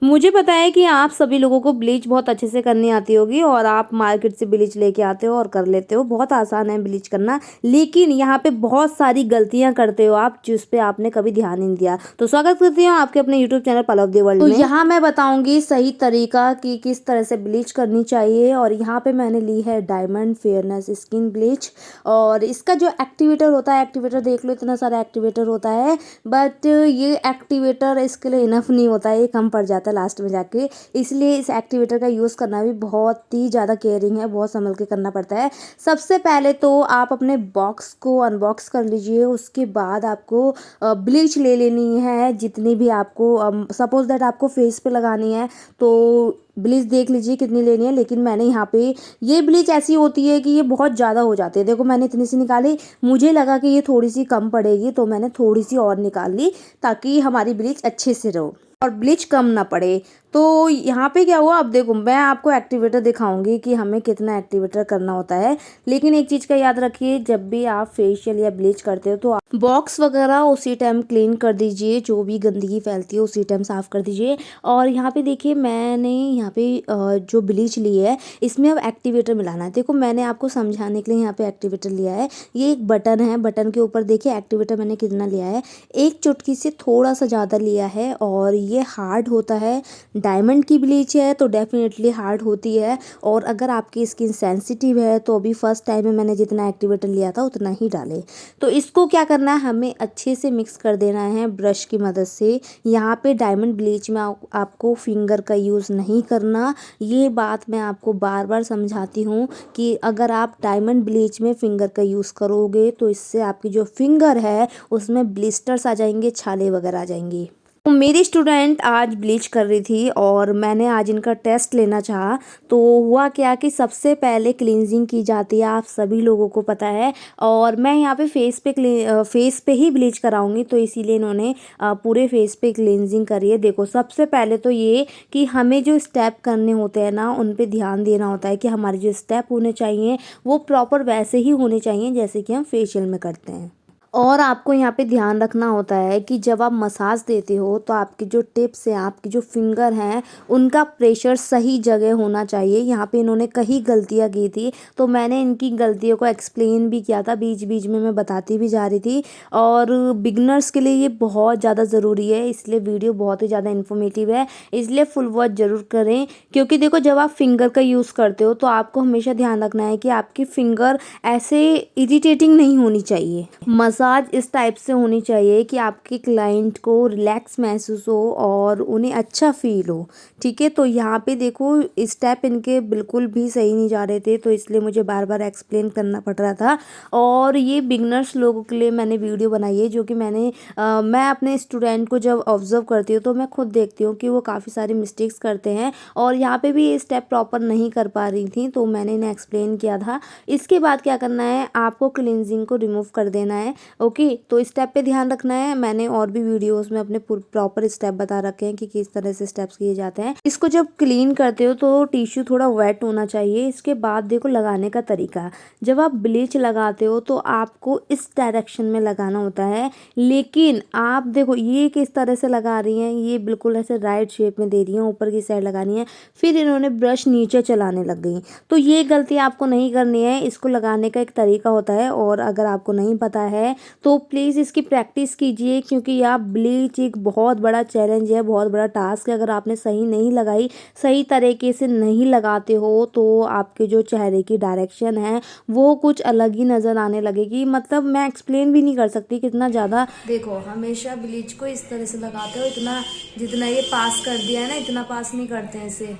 मुझे पता है कि आप सभी लोगों को ब्लीच बहुत अच्छे से करनी आती होगी और आप मार्केट से ब्लीच लेके आते हो और कर लेते हो। बहुत आसान है ब्लीच करना, लेकिन यहाँ पे बहुत सारी गलतियाँ करते हो आप जिस पे आपने कभी ध्यान नहीं दिया। तो स्वागत करती हूँ आपके अपने यूट्यूब चैनल पलव दी वर्ल्ड में। तो यहाँ मैं बताऊंगी सही तरीका कि किस तरह से ब्लीच करनी चाहिए। और यहाँ पे मैंने ली है डायमंड फेयरनेस स्किन ब्लीच, और इसका जो एक्टिवेटर होता है, एक्टिवेटर देख लो, इतना सारा एक्टिवेटर होता है, बट ये एक्टिवेटर इसके लिए इनफ नहीं होता है, ये कम पड़ जाता है लास्ट में जाके। इसलिए इस एक्टिवेटर का यूज़ करना भी बहुत ही ज़्यादा केयरिंग है, बहुत संभल के करना पड़ता है। सबसे पहले तो आप अपने बॉक्स को अनबॉक्स कर लीजिए, उसके बाद आपको ब्लीच ले लेनी है जितनी भी आपको, सपोज दैट आपको फेस पे लगानी है तो ब्लीच देख लीजिए कितनी लेनी है। लेकिन मैंने यहाँ पे ये ब्लीच ऐसी होती है कि ये बहुत ज़्यादा हो जाती है। देखो मैंने इतनी सी निकाली, मुझे लगा कि ये थोड़ी सी कम पड़ेगी तो मैंने थोड़ी सी और निकाल ली ताकि हमारी ब्लीच अच्छे से रहो और ब्लीच कम ना पड़े। तो यहाँ पे क्या हुआ, अब देखो मैं आपको एक्टिवेटर दिखाऊंगी कि हमें कितना एक्टिवेटर करना होता है। लेकिन एक चीज़ का याद रखिए, जब भी आप फेशियल या ब्लीच करते हो तो आप बॉक्स वगैरह उसी टाइम क्लीन कर दीजिए, जो भी गंदगी फैलती है उसी टाइम साफ़ कर दीजिए। और यहाँ पे देखिए मैंने यहाँ पे जो ब्लीच ली है इसमें अब एक्टिवेटर मिलाना है। देखो मैंने आपको समझाने के लिए यहाँ पे एक्टिवेटर लिया है। ये एक बटन है, बटन के ऊपर देखिए एक्टिवेटर मैंने कितना लिया है, एक चुटकी से थोड़ा सा ज़्यादा लिया है। और ये हार्ड होता है, डायमंड की ब्लीच है तो डेफिनेटली हार्ड होती है। और अगर आपकी स्किन सेंसिटिव है तो अभी फर्स्ट टाइम में मैंने जितना एक्टिवेटर लिया था उतना ही डाले। तो इसको क्या करना है, हमें अच्छे से मिक्स कर देना है ब्रश की मदद से। यहाँ पे डायमंड ब्लीच में आपको फिंगर का यूज़ नहीं करना। ये बात मैं आपको बार बार समझाती हूँ कि अगर आप डायमंड ब्लीच में फिंगर का यूज़ करोगे तो इससे आपकी जो फिंगर है उसमें ब्लिस्टर्स आ जाएंगे, छाले वगैरह आ जाएंगी। तो मेरी स्टूडेंट आज ब्लीच कर रही थी और मैंने आज इनका टेस्ट लेना चाहा। तो हुआ क्या कि सबसे पहले क्लींजिंग की जाती है, आप सभी लोगों को पता है। और मैं यहाँ पे फेस पे ही ब्लीच कराऊंगी तो इसीलिए इन्होंने पूरे फेस पे क्लींजिंग करी है। देखो सबसे पहले तो ये कि हमें जो स्टेप करने होते हैं ना उन पे ध्यान देना होता है कि हमारे जो स्टेप होने चाहिए वो प्रॉपर वैसे ही होने चाहिए जैसे कि हम फेशियल में करते हैं। और आपको यहाँ पे ध्यान रखना होता है कि जब आप मसाज देते हो तो आपकी जो टिप्स हैं, आपकी जो फिंगर हैं, उनका प्रेशर सही जगह होना चाहिए। यहाँ पे इन्होंने कई गलतियाँ की थी तो मैंने इनकी गलतियों को एक्सप्लेन भी किया था, बीच बीच में मैं बताती भी जा रही थी। और बिगनर्स के लिए ये बहुत ज़्यादा ज़रूरी है, इसलिए वीडियो बहुत ही ज़्यादा इन्फॉर्मेटिव है, इसलिए फुल वॉच ज़रूर करें। क्योंकि देखो जब आप फिंगर का यूज़ करते हो तो आपको हमेशा ध्यान रखना है कि आपकी फिंगर ऐसे इरिटेटिंग नहीं होनी चाहिए। मसाज इस टाइप से होनी चाहिए कि आपके क्लाइंट को रिलैक्स महसूस हो और उन्हें अच्छा फील हो। ठीक है, तो यहाँ पे देखो स्टेप इनके बिल्कुल भी सही नहीं जा रहे थे तो इसलिए मुझे बार बार एक्सप्लेन करना पड़ रहा था। और ये बिगनर्स लोगों के लिए मैंने वीडियो बनाई है, जो कि मैं अपने स्टूडेंट को जब ऑब्जर्व करती हूँ तो मैं खुद देखती हूँ कि वो काफ़ी सारी मिस्टेक्स करते हैं। और यहाँ पे भी ये स्टेप प्रॉपर नहीं कर पा रही थी तो मैंने इन्हें एक्सप्लेन किया था। इसके बाद क्या करना है, आपको क्लिनजिंग को रिमूव कर देना है। ओके, तो स्टेप पे ध्यान रखना है। मैंने और भी वीडियोस में अपने प्रॉपर स्टेप बता रखे हैं कि किस तरह से स्टेप्स किए जाते हैं। इसको जब क्लीन करते हो तो टिश्यू थोड़ा वेट होना चाहिए। इसके बाद देखो लगाने का तरीका, जब आप ब्लीच लगाते हो तो आपको इस डायरेक्शन में लगाना होता है। लेकिन आप देखो ये किस तरह से लगा रही हैं, ये बिल्कुल ऐसे राइट शेप में दे रही हैं, ऊपर की साइड लगानी है, फिर इन्होंने ब्रश नीचे चलाने लग गई। तो ये गलती आपको नहीं करनी है। इसको लगाने का एक तरीका होता है और अगर आपको नहीं पता है तो प्लीज़ इसकी प्रैक्टिस कीजिए, क्योंकि आप ब्लीच एक बहुत बड़ा चैलेंज है, बहुत बड़ा टास्क है। अगर आपने सही नहीं लगाई, सही तरीके से नहीं लगाते हो तो आपके जो चेहरे की डायरेक्शन है वो कुछ अलग ही नज़र आने लगेगी। मतलब मैं एक्सप्लेन भी नहीं कर सकती कितना ज़्यादा। देखो हमेशा ब्लीच को इस तरह से लगाते हो, इतना जितना ये पास कर दिया है ना इतना पास नहीं करते हैं इसे,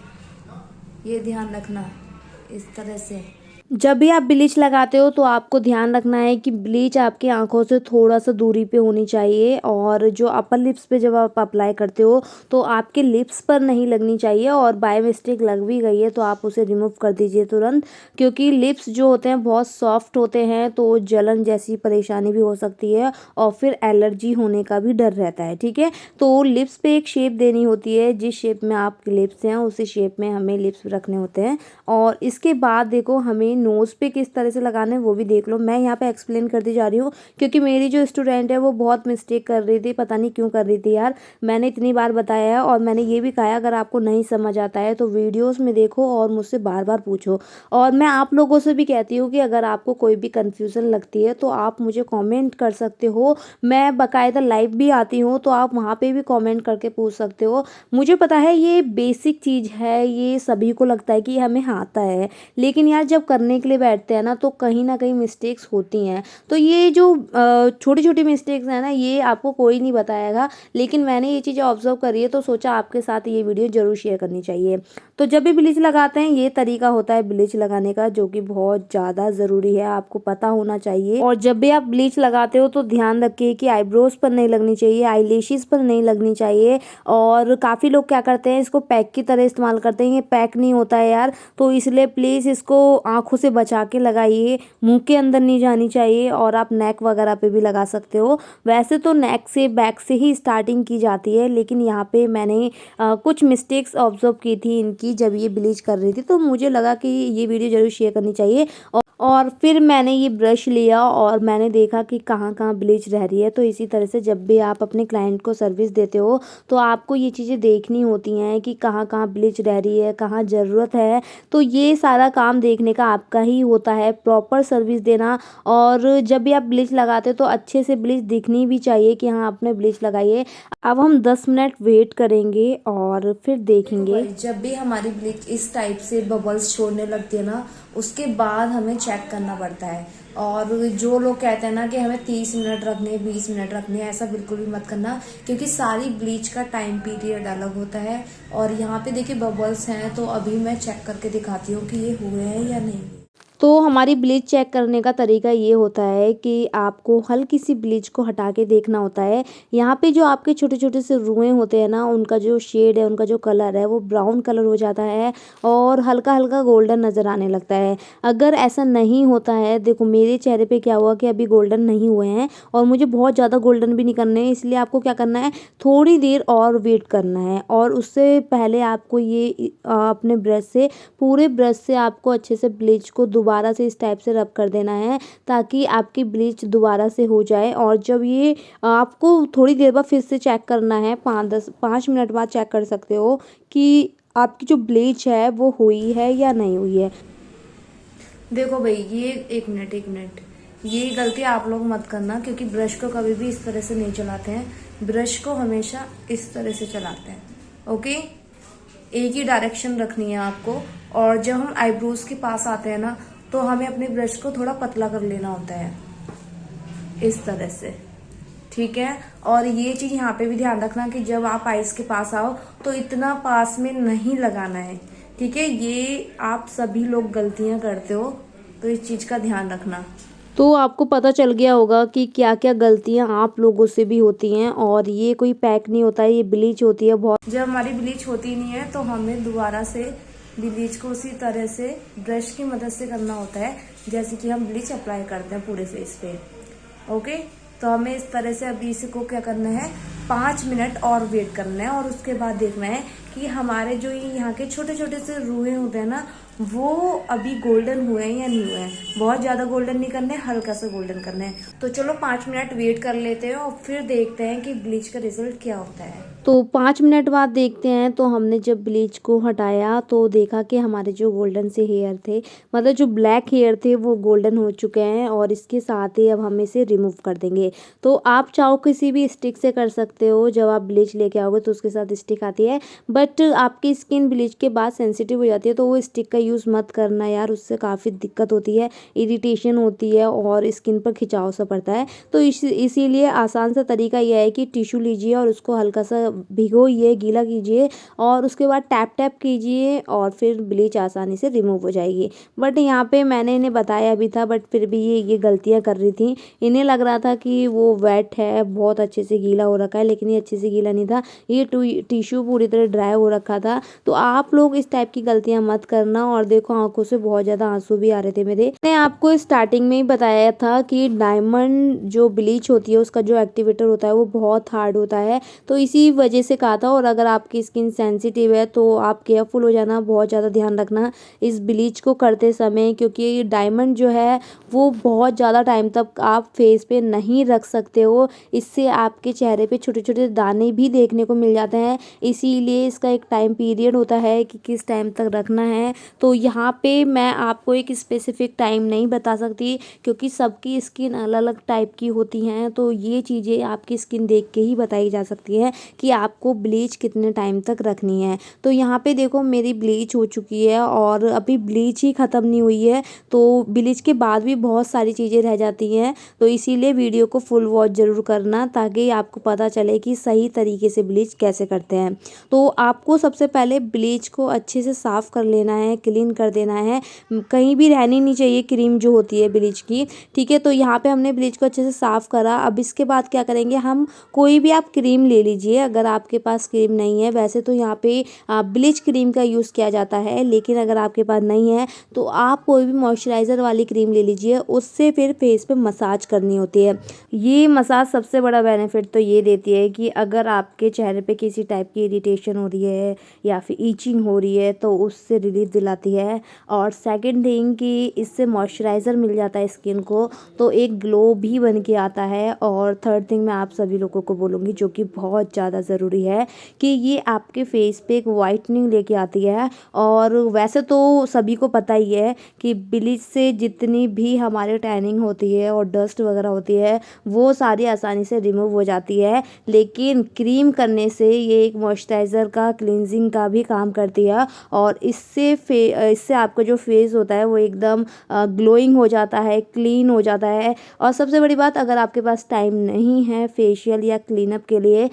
ये ध्यान रखना। इस तरह से जब भी आप ब्लीच लगाते हो तो आपको ध्यान रखना है कि ब्लीच आपकी आंखों से थोड़ा सा दूरी पे होनी चाहिए। और जो अपर लिप्स पे जब आप अप्लाई करते हो तो आपके लिप्स पर नहीं लगनी चाहिए। और बाय मिस्टेक लग भी गई है तो आप उसे रिमूव कर दीजिए तुरंत, क्योंकि लिप्स जो होते हैं बहुत सॉफ्ट होते हैं तो जलन जैसी परेशानी भी हो सकती है और फिर एलर्जी होने का भी डर रहता है। ठीक है, तो लिप्स पे एक शेप देनी होती है, जिस शेप में आपके लिप्स हैं उसी शेप में हमें लिप्स रखने होते हैं। और इसके बाद देखो हमें नोज़ पे किस तरह से लगाना है वो भी देख लो। मैं यहाँ पे एक्सप्लेन करती जा रही हूँ क्योंकि मेरी जो स्टूडेंट है वो बहुत मिस्टेक कर रही थी, पता नहीं क्यों कर रही थी यार। मैंने इतनी बार बताया है और मैंने ये भी कहा है अगर आपको नहीं समझ आता है तो वीडियोज़ में देखो और मुझसे बार बार पूछो। और मैं आप लोगों से भी कहती हूँ कि अगर आपको कोई भी कन्फ्यूज़न लगती है तो आप मुझे कॉमेंट कर सकते हो। मैं बाकायदा लाइव भी आती हूँ तो आप वहाँ पे भी कॉमेंट करके पूछ सकते हो। मुझे पता है ये बेसिक चीज़ है, ये सभी को लगता है कि हमें आता है, लेकिन यार जब करने के लिए बैठते हैं ना तो कहीं ना कहीं मिस्टेक्स होती हैं। तो ये जो छोटी छोटी मिस्टेक्स हैं ना ये आपको कोई नहीं बताएगा, लेकिन मैंने ये चीज़ें ऑब्जर्व करी है तो सोचा आपके साथ ये वीडियो ज़रूर शेयर करनी चाहिए। तो जब भी ब्लीच लगाते हैं ये तरीका होता है ब्लीच लगाने का जो कि बहुत ज़्यादा ज़रूरी है, आपको पता होना चाहिए। और जब भी आप ब्लीच लगाते हो तो ध्यान रखिए कि आईब्रोज पर नहीं लगनी चाहिए, आईलैशेस पर नहीं लगनी चाहिए। और काफ़ी लोग क्या करते हैं इसको पैक की तरह इस्तेमाल करते हैं, ये पैक नहीं होता है यार। तो इसलिए प्लीज़ इसको आँखों से बचा के लगाइए, मुंह के अंदर नहीं जानी चाहिए। और आप नेक वगैरह पे भी लगा सकते हो। वैसे तो नेक से बैक से ही स्टार्टिंग की जाती है, लेकिन यहाँ पे मैंने कुछ मिस्टेक्स ऑब्जर्व की थी इनकी जब ये ब्लीच कर रही थी, तो मुझे लगा कि ये वीडियो ज़रूर शेयर करनी चाहिए। और फिर मैंने ये ब्रश लिया और मैंने देखा कि कहाँ कहाँ ब्लीच रह रही है। तो इसी तरह से जब भी आप अपने क्लाइंट को सर्विस देते हो तो आपको ये चीज़ें देखनी होती हैं कि कहाँ कहाँ ब्लीच रह रही है, कहाँ ज़रूरत है। तो ये सारा काम देखने का आपका ही होता है, प्रॉपर सर्विस देना। और जब भी आप ब्लीच लगाते हो तो अच्छे से ब्लीच दिखनी भी चाहिए कि हाँ आपने ब्लीच लगाई है। अब हम 10 मिनट वेट करेंगे और फिर देखेंगे। जब भी हमारी ब्लीच इस टाइप से बबल्स छोड़ने लगती है ना उसके बाद हमें चेक करना पड़ता है। और जो लोग कहते हैं ना कि हमें 30 मिनट रखने 20 मिनट रखने, ऐसा बिल्कुल भी मत करना क्योंकि सारी ब्लीच का टाइम पीरियड अलग होता है। और यहाँ पे देखिए बबल्स हैं तो अभी मैं चेक करके दिखाती हूँ कि ये हुए हैं या नहीं। तो हमारी ब्लीच चेक करने का तरीका ये होता है कि आपको हल्की सी ब्लीच को हटा के देखना होता है। यहाँ पे जो आपके छोटे छोटे से रुएं होते हैं ना उनका जो शेड है, उनका जो कलर है वो ब्राउन कलर हो जाता है और हल्का हल्का गोल्डन नज़र आने लगता है। अगर ऐसा नहीं होता है, देखो मेरे चेहरे पे क्या हुआ कि अभी गोल्डन नहीं हुए हैं और मुझे बहुत ज़्यादा गोल्डन भी नहीं करने हैं, इसलिए आपको क्या करना है थोड़ी देर और वेट करना है। और उससे पहले आपको ये अपने ब्रश से, पूरे ब्रश से आपको अच्छे से ब्लीच को दोबारा से इस टाइप से रब कर देना है ताकि आपकी ब्लीच दोबारा से हो जाए। और जब ये आपको थोड़ी देर बाद फिर से चेक करना है, 5 मिनट बाद चेक कर सकते हो कि आपकी जो ब्लीच है वो हुई है या नहीं हुई है। देखो भाई ये एक मिनट, ये गलती आप लोग मत करना क्योंकि ब्रश को कभी भी इस तरह से नहीं चलाते हैं, ब्रश को हमेशा इस तरह से चलाते हैं। ओके, एक ही डायरेक्शन रखनी है आपको। और जब हम आईब्रोज के पास आते हैं ना तो हमें अपने ब्रश को थोड़ा पतला कर लेना होता है इस तरह से, ठीक है। और ये चीज यहाँ पे भी ध्यान रखना कि जब आप आईज के पास आओ तो इतना पास में नहीं लगाना है, ठीक है। ये आप सभी लोग गलतियां करते हो तो इस चीज का ध्यान रखना। तो आपको पता चल गया होगा कि क्या क्या गलतियां आप लोगों से भी होती हैं। और ये कोई पैक नहीं होता है, ये ब्लीच होती है। बहुत जब हमारी ब्लीच होती नहीं है तो हमें दोबारा से ब्लीच को उसी तरह से ब्रश की मदद से करना होता है जैसे कि हम ब्लीच अप्लाई करते हैं पूरे फेस पे। ओके, तो हमें इस तरह से अभी इसको क्या करना है 5 मिनट और वेट करना है। और उसके बाद देखना है कि हमारे जो ये यहाँ के छोटे छोटे से रूहे होते हैं ना वो अभी गोल्डन हुए हैं या नहीं हुए हैं। बहुत ज़्यादा गोल्डन नहीं करने, हल्का सा गोल्डन करना है। तो चलो 5 मिनट वेट कर लेते हैं और फिर देखते हैं कि ब्लीच का रिजल्ट क्या होता है। तो 5 मिनट बाद देखते हैं। तो हमने जब ब्लीच को हटाया तो देखा कि हमारे जो गोल्डन से हेयर थे, मतलब जो ब्लैक हेयर थे वो गोल्डन हो चुके हैं। और इसके साथ ही अब हम इसे रिमूव कर देंगे। तो आप चाहो किसी भी स्टिक से कर सकते हो, जब आप ब्लीच लेके आओगे तो उसके साथ स्टिक आती है। बट आपकी स्किन ब्लीच के बाद सेंसिटिव हो जाती है तो वो स्टिक का यूज़ मत करना यार, उससे काफ़ी दिक्कत होती है, इरिटेशन होती है और स्किन पर खिंचाव सा पड़ता है। तो इसीलिए आसान सा तरीका यह है कि टिश्यू लीजिए और उसको हल्का सा भिगोइए, गीला कीजिए और उसके बाद टैप टैप कीजिए और फिर ब्लीच आसानी से रिमूव हो जाएगी। बट यहाँ पे मैंने इन्हें बताया भी था बट फिर भी ये गलतियाँ कर रही थी। इन्हें लग रहा था कि वो वेट है, बहुत अच्छे से गीला हो रखा है, लेकिन ये अच्छे से गीला नहीं था। ये टिश्यू पूरी तरह ड्राई हो रखा था। तो आप लोग इस टाइप की गलतियाँ मत करना। और देखो आँखों से बहुत ज़्यादा आँसू भी आ रहे थे मेरे। मैंने आपको स्टार्टिंग में ही बताया था कि डायमंड जो ब्लीच होती है उसका जो एक्टिवेटर होता है वो बहुत हार्ड होता है, तो इसी वजह से कहा था। और अगर आपकी स्किन सेंसिटिव है तो आप केयरफुल हो जाना, बहुत ज़्यादा ध्यान रखना इस ब्लीच को करते समय, क्योंकि डायमंड जो है वो बहुत ज़्यादा टाइम तक आप फेस पे नहीं रख सकते हो। इससे आपके चेहरे पे छोटे छोटे दाने भी देखने को मिल जाते हैं, इसीलिए इसका एक टाइम पीरियड होता है कि किस टाइम तक रखना है। तो यहाँ पे मैं आपको एक स्पेसिफिक टाइम नहीं बता सकती, क्योंकि सबकी स्किन अलग अलग टाइप की होती हैं। तो ये चीज़ें आपकी स्किन देख के ही बताई जा सकती है कि आपको ब्लीच कितने टाइम तक रखनी है। तो यहाँ पे देखो मेरी ब्लीच हो चुकी है और अभी ब्लीच ही ख़त्म नहीं हुई है, तो ब्लीच के बाद भी बहुत सारी चीज़ें रह जाती हैं। तो इसीलिए वीडियो को फुल वॉच ज़रूर करना, ताकि आपको पता चले कि सही तरीके से ब्लीच कैसे करते हैं। तो आपको सबसे पहले ब्लीच को अच्छे से साफ़ कर लेना है, क्लीन कर देना है, कहीं भी रहनी नहीं चाहिए क्रीम जो होती है ब्लीच की। ठीक है, तो यहाँ पे हमने ब्लीच को अच्छे से साफ़ करा। अब इसके बाद क्या करेंगे, हम कोई भी आप क्रीम ले लीजिए अगर आपके पास क्रीम नहीं है। वैसे तो यहाँ पे ब्लीच क्रीम का यूज़ किया जाता है, लेकिन अगर आपके पास नहीं है तो आप कोई भी मॉइस्चराइज़र वाली क्रीम ले लीजिए, उससे फिर फेस पे मसाज करनी होती है। ये मसाज सबसे बड़ा बेनिफिट तो ये देती है कि अगर आपके चेहरे पे किसी टाइप की इरिटेशन हो रही है या फिर ईचिंग हो रही है तो उससे रिलीफ दिलाती है। और सेकंड थिंग कि इससे मॉइस्चराइज़र मिल जाता है स्किन को, तो एक ग्लो भी बन के आता है। और थर्ड थिंग मैं आप सभी लोगों को बोलूँगी जो कि बहुत ज़्यादा ज़रूरी है, कि ये आपके फेस पे एक वाइटनिंग लेके आती है। और वैसे तो सभी को पता ही है कि ब्लीच से जितनी भी हमारे टैनिंग होती है और डस्ट वगैरह होती है वो सारी आसानी से रिमूव हो जाती है, लेकिन क्रीम करने से ये एक मॉइस्चराइज़र का क्लींजिंग का भी काम करती है। और इससे आपका जो फेस होता है वो एकदम ग्लोइंग हो जाता है, क्लीन हो जाता है। और सबसे बड़ी बात, अगर आपके पास टाइम नहीं है फेशियल या क्लीनअप के लिए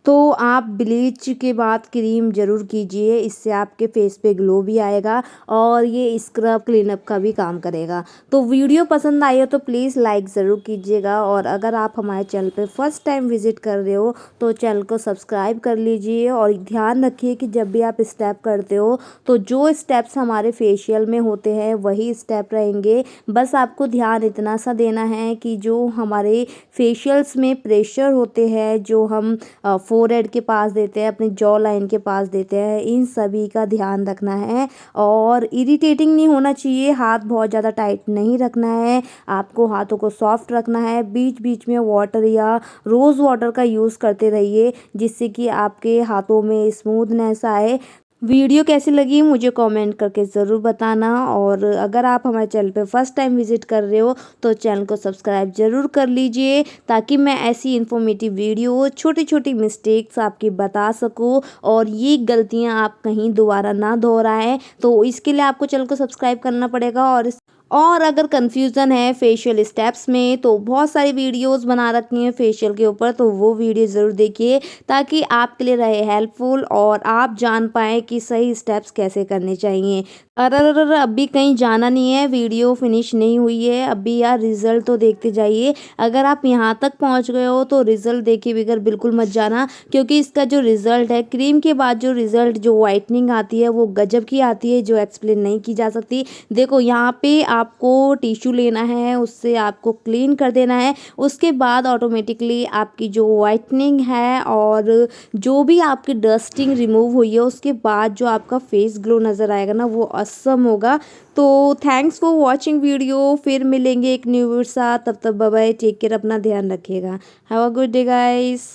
तो आप ब्लीच के बाद क्रीम ज़रूर कीजिए, इससे आपके फेस पे ग्लो भी आएगा और ये स्क्रब क्लीनअप का भी काम करेगा। तो वीडियो पसंद आई हो तो प्लीज़ लाइक ज़रूर कीजिएगा। और अगर आप हमारे चैनल पे फर्स्ट टाइम विज़िट कर रहे हो तो चैनल को सब्सक्राइब कर लीजिए। और ध्यान रखिए कि जब भी आप स्टेप करते हो तो जो स्टेप्स हमारे फेशियल में होते हैं वही स्टेप रहेंगे। बस आपको ध्यान इतना सा देना है कि जो हमारे फेशियल्स में प्रेशर होते हैं, जो हम फोरहेड के पास देते हैं, अपने जॉ लाइन के पास देते हैं, इन सभी का ध्यान रखना है। और इरिटेटिंग नहीं होना चाहिए, हाथ बहुत ज़्यादा टाइट नहीं रखना है, आपको हाथों को सॉफ्ट रखना है। बीच बीच में वाटर या रोज़ वाटर का यूज़ करते रहिए, जिससे कि आपके हाथों में स्मूथनेस आए। वीडियो कैसी लगी मुझे कमेंट करके ज़रूर बताना। और अगर आप हमारे चैनल पे फर्स्ट टाइम विज़िट कर रहे हो तो चैनल को सब्सक्राइब ज़रूर कर लीजिए, ताकि मैं ऐसी इन्फॉर्मेटिव वीडियो छोटी छोटी मिस्टेक्स आपकी बता सकूं और ये गलतियां आप कहीं दोबारा ना दोहराएं। तो इसके लिए आपको चैनल को सब्सक्राइब करना पड़ेगा। और अगर कन्फ्यूज़न है फेशियल स्टेप्स में तो बहुत सारी वीडियोस बना रखी हैं फेशियल के ऊपर, तो वो वीडियो ज़रूर देखिए, ताकि आपके लिए रहे हेल्पफुल और आप जान पाएँ कि सही स्टेप्स कैसे करने चाहिए। अरे अभी कहीं जाना नहीं है, वीडियो फिनिश नहीं हुई है अभी यार, रिज़ल्ट तो देखते जाइए। अगर आप यहाँ तक पहुँच गए हो तो रिज़ल्ट देखे बगैर बिल्कुल मत जाना, क्योंकि इसका जो रिज़ल्ट है, क्रीम के बाद जो रिज़ल्ट जो वाइटनिंग आती है वो गजब की आती है, जो एक्सप्लेन नहीं की जा सकती। देखो यहाँ पे आपको टिश्यू लेना है, उससे आपको क्लीन कर देना है, उसके बाद ऑटोमेटिकली आपकी जो वाइटनिंग है और जो भी आपकी डस्टिंग रिमूव हुई है उसके बाद जो आपका फेस ग्लो नज़र आएगा ना, वो असम होगा। तो थैंक्स फॉर वॉचिंग वीडियो, फिर मिलेंगे एक न्यू वीडियो साथ। तब तक बाय बाय, टेक केयर, अपना ध्यान रखिएगा। Have a good day guys.